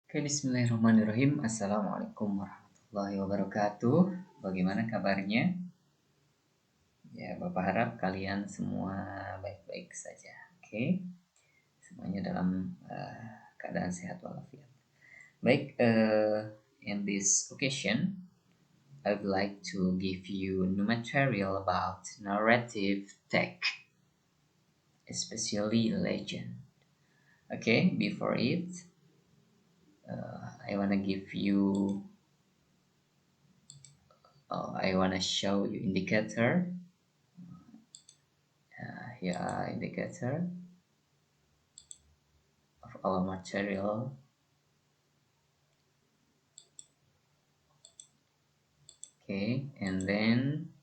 Oke, bismillahirrahmanirrahim. Assalamualaikum warahmatullahi wabarakatuh. Bagaimana kabarnya? Ya, Bapak harap kalian semua baik-baik saja. Oke, semuanya dalam keadaan sehat walafiat. Baik, in this occasion, I would like to give you new material about narrative tech, especially legend. Okay, before it, I wanna give you I want to show you indicator. Here are indicator of our material. Okay, and then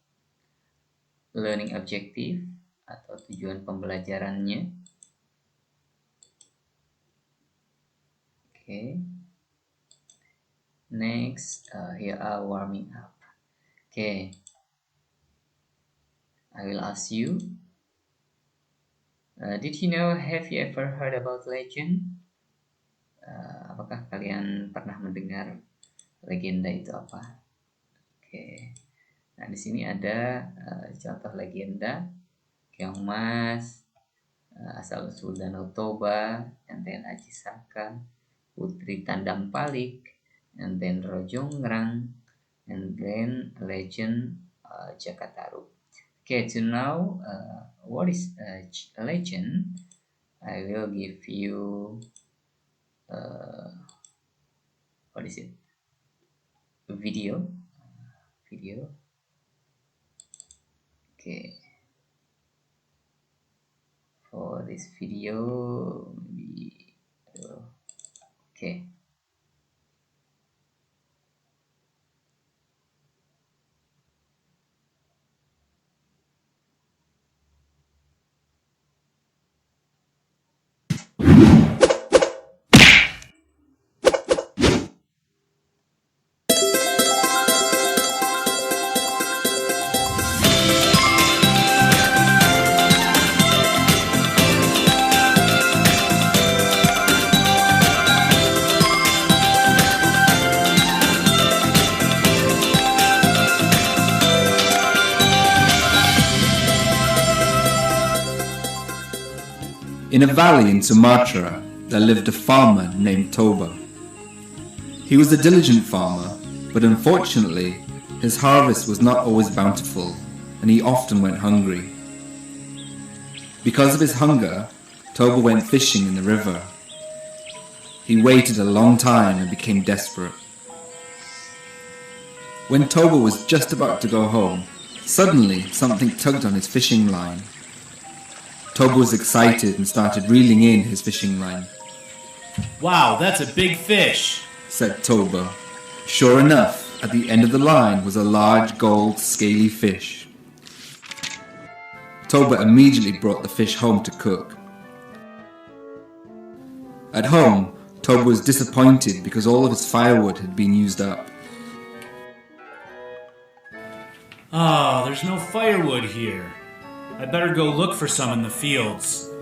learning objective atau tujuan pembelajarannya. Okay. Next, here are warming up. Okay. I will ask you. Did you know? Have you ever heard about legend? Apakah kalian pernah mendengar legenda itu apa? Oke. Nah, di sini ada contoh legenda Keong Mas, asal usul Danau Toba, enten Aji Saka, Putri Tandang Palik, and then Rojonggrang, and then legend Jakataru. Okay, to know what is a legend, I will give you what is it? A video. Okay. For this video, maybe okay. In a valley in Sumatra, there lived a farmer named Toba. He was a diligent farmer, but unfortunately, his harvest was not always bountiful, and he often went hungry. Because of his hunger, Toba went fishing in the river. He waited a long time and became desperate. When Toba was just about to go home, suddenly something tugged on his fishing line. Toba was excited and started reeling in his fishing line. Wow, that's a big fish, said Toba. Sure enough, at the end of the line was a large gold scaly fish. Toba immediately brought the fish home to cook. At home, Toba was disappointed because all of his firewood had been used up. Oh, there's no firewood here. I better go look for some in the fields.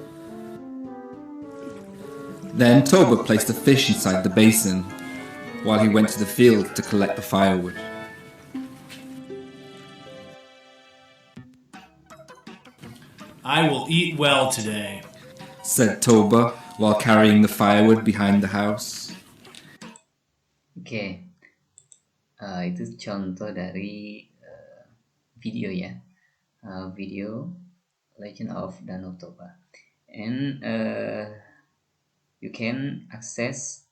Then Toba placed the fish inside the basin, while he went to the field to collect the firewood. I will eat well today, said Toba while carrying the firewood behind the house. Oke, itu contoh dari video ya, video Legend of Danau Toba, and you can access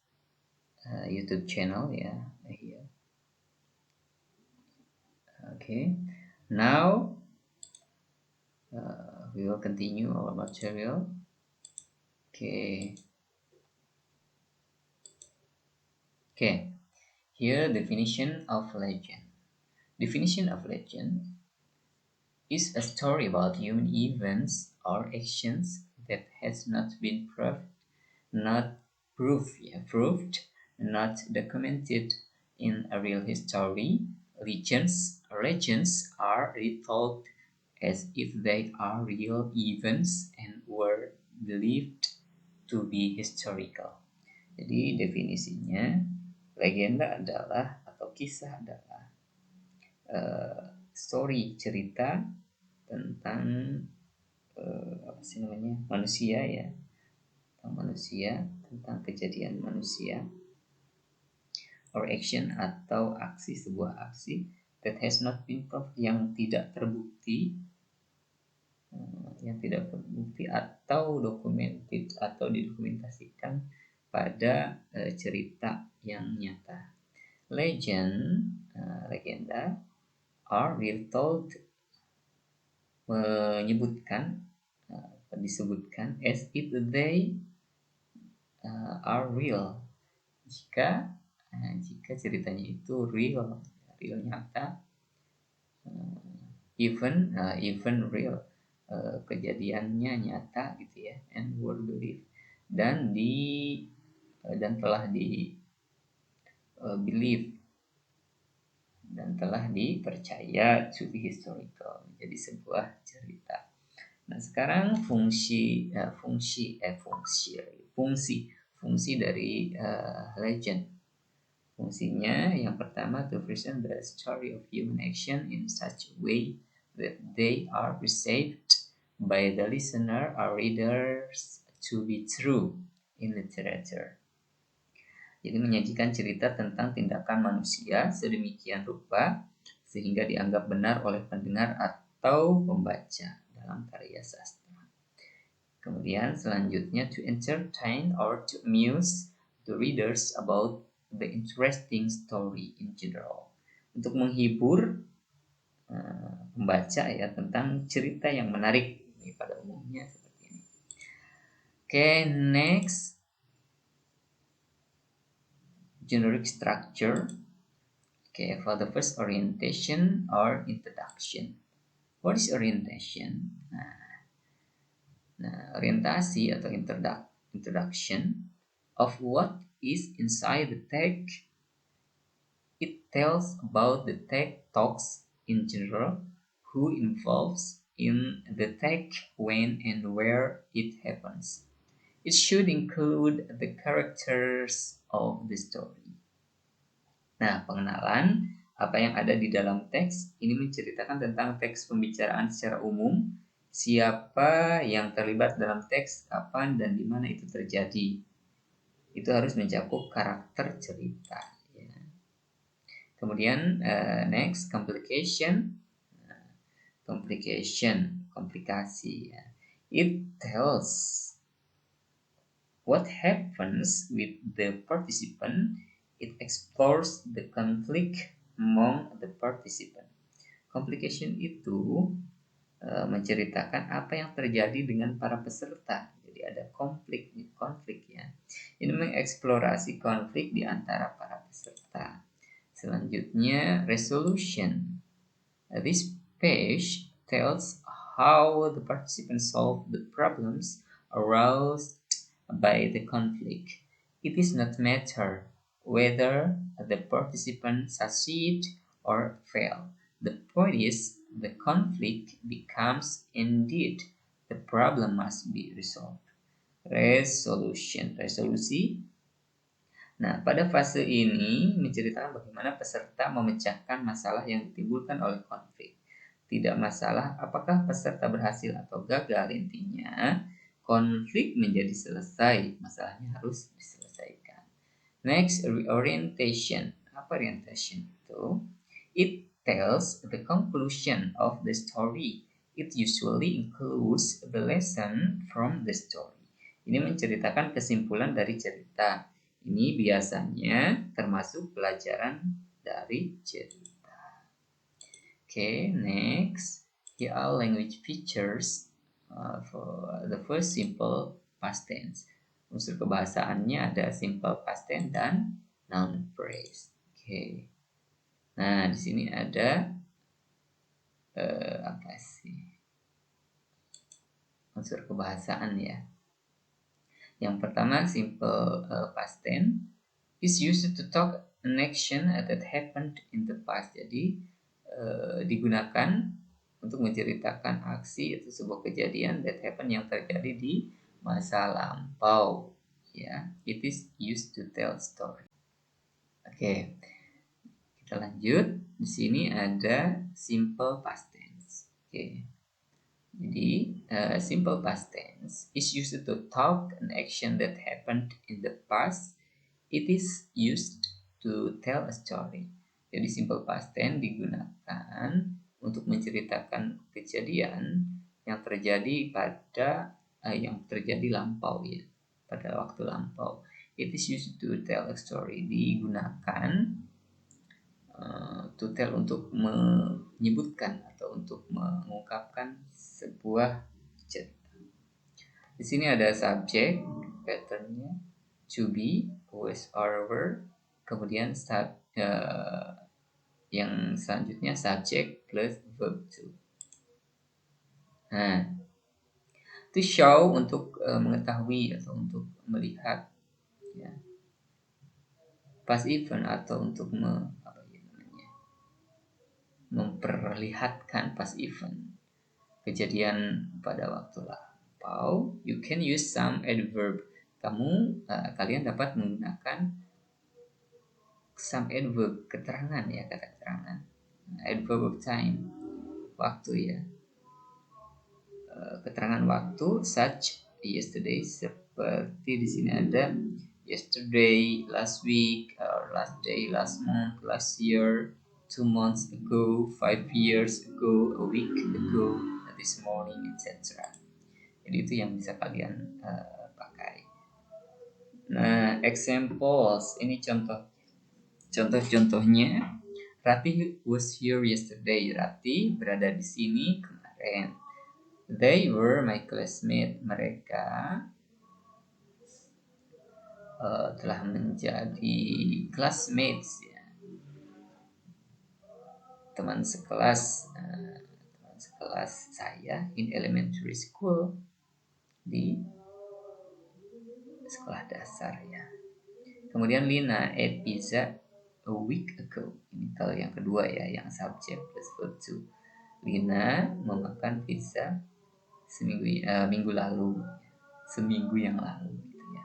YouTube channel ya here. Okay, now we will continue our material. Okay, here definition of legend. Definition of legend is a story about human events or actions that has not been proved, not documented in a real history. Legends are retold as if they are real events and were believed to be historical. Jadi definisinya, legenda adalah atau kisah adalah story, cerita tentang manusia ya, tentang manusia, tentang kejadian manusia, or action atau aksi, sebuah aksi that has not been proved, yang tidak terbukti, atau documented atau didokumentasikan pada cerita yang nyata. Legend, legenda, are told, disebutkan as if they are real, jika ceritanya itu real nyata, even real, kejadiannya nyata gitu ya, and were believed, dan telah di believe, dan telah dipercaya to be historical, menjadi sebuah cerita. Nah, sekarang fungsi dari legend. Fungsinya yang pertama, to present the story of human action in such a way that they are perceived by the listener or readers to be true in literature. Jadi menyajikan cerita tentang tindakan manusia sedemikian rupa sehingga dianggap benar oleh pendengar atau pembaca dalam karya sastra. Kemudian selanjutnya, to entertain or to amuse the readers about the interesting story in general. Untuk menghibur pembaca ya tentang cerita yang menarik pada umumnya seperti ini. Oke, next, generic structure. Okay, for the first, orientation or introduction. What is orientation? Nah, orientasi atau introduction of what is inside the text. It tells about the text talks in general, who involves in the text, when and where it happens. It should include the characters of the story. Nah, pengenalan apa yang ada di dalam teks ini menceritakan tentang teks pembicaraan secara umum, siapa yang terlibat dalam teks, kapan dan di mana itu terjadi. Itu harus mencakup karakter cerita. Ya. Kemudian next, komplikasi. Ya. It tells what happens with the participant. It explores the conflict among the participant. Complication itu menceritakan apa yang terjadi dengan para peserta. Jadi ada konflik ya. Ini mengeksplorasi konflik di antara para peserta. Selanjutnya, resolution. This page tells how the participants solve the problems aroused by the conflict. It is not matter whether the participants succeed or fail. The point is, the conflict becomes indeed the problem must be resolved. Resolusi. Nah, pada fase ini menceritakan bagaimana peserta memecahkan masalah yang ditimbulkan oleh konflik. Tidak masalah apakah peserta berhasil atau gagal, intinya konflik menjadi selesai, masalahnya harus diselesaikan. Next, orientation. Apa orientation itu? It tells the conclusion of the story. It usually includes the lesson from the story. Ini menceritakan kesimpulan dari cerita. Ini biasanya termasuk pelajaran dari cerita. Okay, next, here are language features for the first, simple past tense. Unsur kebahasaannya ada simple past tense dan noun phrase. Okay. Nah, di sini ada apa sih? Unsur kebahasaan ya. Yang pertama, simple past tense is used to talk an action that happened in the past. Jadi digunakan untuk menceritakan aksi atau sebuah kejadian that happened yang terjadi di masa lampau. ya. It is used to tell story. Oke, kita lanjut. Di sini ada simple past tense. Oke. Jadi, simple past tense is used to talk an action that happened in the past. It is used to tell a story. Jadi, simple past tense digunakan untuk menceritakan kejadian yang terjadi lampau ya, pada waktu lampau. It is used to tell a story. Digunakan to tell untuk menyebutkan atau untuk mengungkapkan sebuah cerita. Di sini ada subjek, patternnya to be, was or were, kemudian yang selanjutnya subjek plus verb to. Nah, to show untuk mengetahui atau untuk melihat, ya. Past event atau untuk memperlihatkan past event, kejadian pada waktu lampau. You can use some adverb. Kalian dapat menggunakan some adverb, keterangan ya, kata keterangan. Adverb of time, waktu ya. Keterangan waktu, such yesterday, seperti di sini ada yesterday, last week, or last day, last month, last year, 2 months ago, 5 years ago, a week ago, this morning, etc. Jadi itu yang bisa kalian pakai. Nah, examples, ini contoh-contohnya. Rati was here yesterday. Rati berada di sini kemarin. They were my classmates. Mereka telah menjadi classmates ya. Teman sekelas saya in elementary school, di sekolah dasar ya. Kemudian Lina ate pizza a week ago. Ini kalau yang kedua ya, yang subject plus verb to. Lina memakan pizza minggu lalu, seminggu yang lalu gitu ya.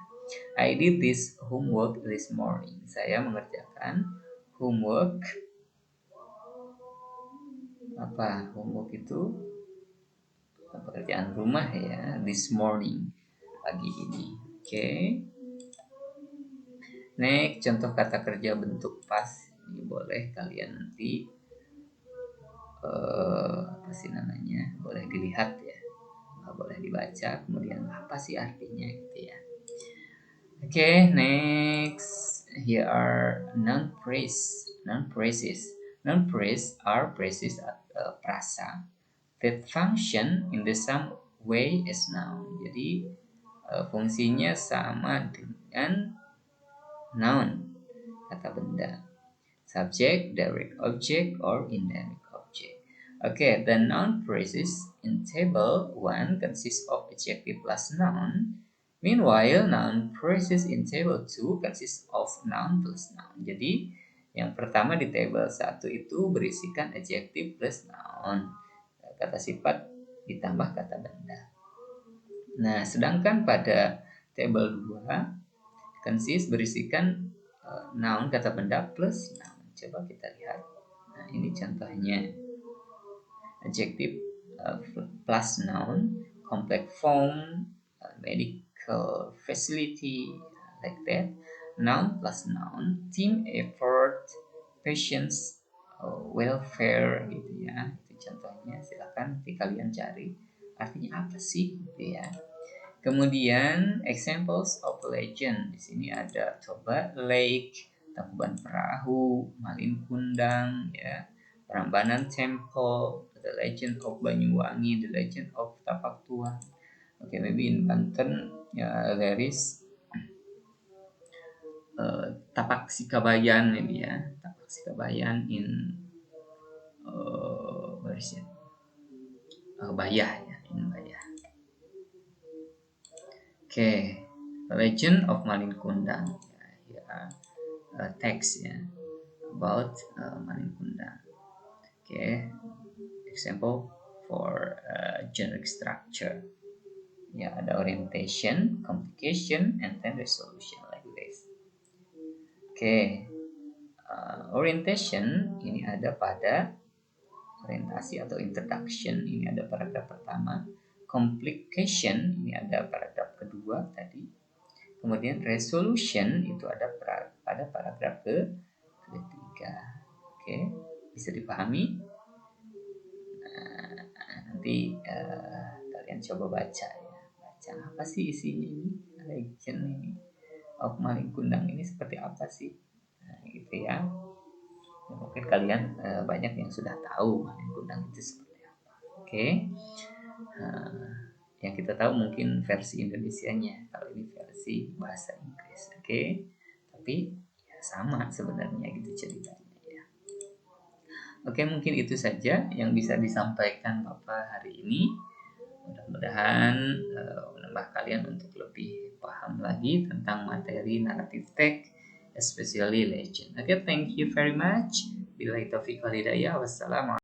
I did this homework this morning. Saya mengerjakan homework. Apa homework itu? Pekerjaan rumah ya, this morning, pagi ini. Oke. Next, contoh kata kerja bentuk past. Ini boleh kalian nanti boleh dilihat ya, boleh dibaca, kemudian apa sih artinya gitu ya. Oke, next, here are noun phrases. Noun phrases are phrases prasa that function in the same way as noun. Jadi fungsinya sama dengan noun, kata benda. Subject, direct object, or indirect object. Okay, the noun phrases in table 1 consist of adjective plus noun. Meanwhile, noun phrases in table 2 consist of noun plus noun. Jadi, yang pertama di table 1 itu berisikan adjective plus noun, kata sifat ditambah kata benda. Nah, sedangkan pada table 2 consist berisikan noun, kata benda plus noun. Coba kita lihat. Nah, ini contohnya. Adjective plus noun, complex form, medical facility, like that. Noun plus noun, team effort, patience, welfare gitu ya. Itu contohnya. Silakan nanti kalian cari artinya apa sih gitu ya. Kemudian examples of legend. Di sini ada coba lake, Tangkuban Perahu, Malin Kundang ya, Prambanan Temple, The Legend of Banyuwangi, The Legend of Tapak Tuan. Okay, maybe in Banten there is Tapak Sikabayan maybe ya, Tapak Sikabayan in where is it? Bayah ya, in Bayah. Okay, Legend of Malin Kundang. Text ya about Malin Kundang. Okay, example for generic structure Ya, ada orientation, complication, and then resolution like this. Oke, orientation ini ada pada orientasi atau introduction, ini ada paragraf pertama. Complication ini ada paragraf kedua tadi. Kemudian resolution itu ada pada paragraf ketiga. Oke, bisa dipahami? Nanti kalian coba baca ya. Baca apa sih isinya ini? Legend ini of Malin Kundang ini seperti apa sih? Nah, gitu ya. Mungkin kalian banyak yang sudah tahu Malin Kundang itu seperti apa. Oke. Yang kita tahu mungkin versi Indonesianya, kalau ini versi bahasa Inggris. Oke. Tapi ya sama sebenarnya gitu ceritanya ya. Oke, mungkin itu saja yang bisa disampaikan Bapak hari ini. Mudah-mudahan menambah kalian untuk lebih paham lagi tentang materi narrative text, especially legend. Okay, thank you very much. Billahi taufiq wal hidayah. Wassalamualaikum.